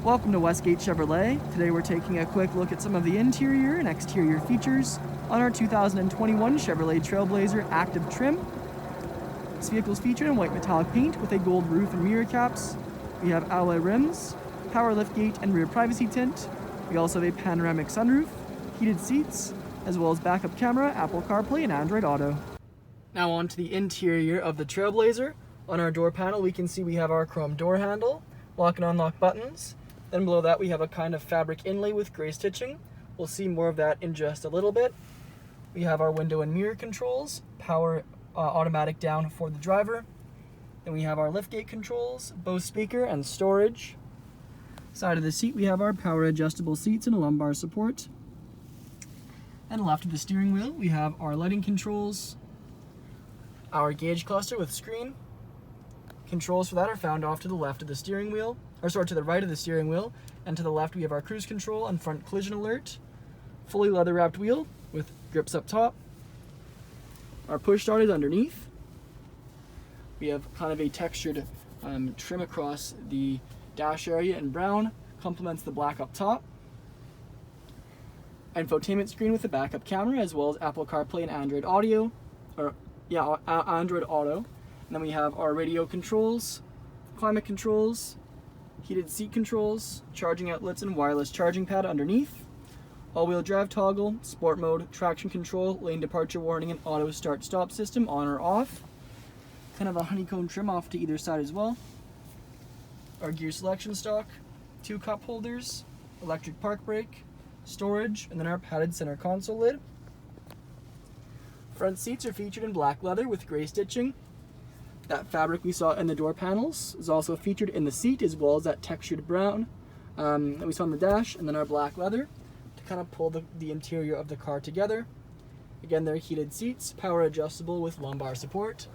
Welcome to Westgate Chevrolet. Today we're taking a quick look at some of the interior and exterior features on our 2021 Chevrolet Trailblazer Active trim. This vehicle is featured in white metallic paint with a gold roof and mirror caps. We have alloy rims, power liftgate and rear privacy tint. We also have a panoramic sunroof, heated seats, as well as backup camera, Apple CarPlay and Android Auto. Now on to the interior of the Trailblazer. On our door panel we can see we have our chrome door handle, lock and unlock buttons. Then below that we have a kind of fabric inlay with gray stitching. We'll see more of that in just a little bit. We have our window and mirror controls, power automatic down for the driver. Then we have our liftgate controls, Bose speaker and storage. Side of the seat we have our power adjustable seats and a lumbar support. And left of the steering wheel we have our lighting controls, our gauge cluster with screen. Controls for that are found off to the left of the steering wheel, to the right of the steering wheel, and to the left we have our cruise control and front collision alert. Fully leather wrapped wheel with grips up top. Our push start is underneath. We have kind of a textured trim across the dash area in brown, complements the black up top. Infotainment screen with a backup camera, as well as Apple CarPlay and Android Audio, Android Auto. And then we have our radio controls, climate controls, heated seat controls, charging outlets and wireless charging pad underneath, all-wheel drive toggle, sport mode, traction control, lane departure warning, and auto start stop system on or off. Kind of a honeycomb trim off to either side as well. Our gear selection stock, 2 cup holders, electric park brake, storage, and then our padded center console lid. Front seats are featured in black leather with gray stitching. That fabric we saw in the door panels is also featured in the seat, as well as that textured brown that we saw on the dash, and then our black leather to kind of pull the interior of the car together. Again, they're heated seats, power adjustable with lumbar support.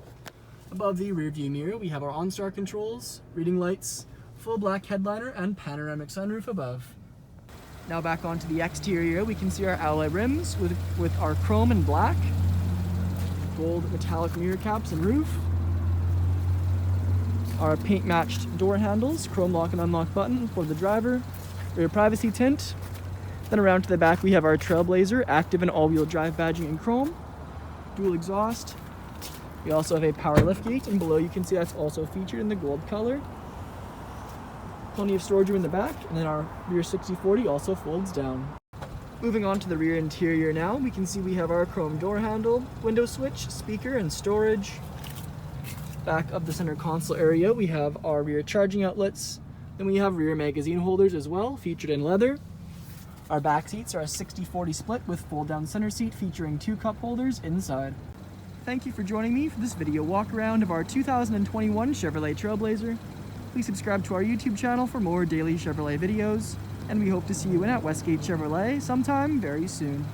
Above the rear view mirror, we have our OnStar controls, reading lights, full black headliner, and panoramic sunroof above. Now back onto the exterior, we can see our alloy rims with our chrome and black, gold metallic mirror caps and roof. Our paint matched door handles, chrome lock and unlock button for the driver, rear privacy tint. Then around to the back we have our Trailblazer Active and all-wheel drive badging in chrome, dual exhaust. We also have a power liftgate, and below you can see that's also featured in the gold color. Plenty of storage room in the back, and then our rear 60/40 also folds down. Moving on to the rear interior now, we can see we have our chrome door handle, window switch, speaker, and storage. Back of the center console area, we have our rear charging outlets. Then we have rear magazine holders as well, featured in leather. Our back seats are a 60/40 split with fold-down center seat featuring 2 cup holders inside. Thank you for joining me for this video walk around of our 2021 Chevrolet Trailblazer. Please subscribe to our YouTube channel for more daily Chevrolet videos, and we hope to see you in at Westgate Chevrolet sometime very soon.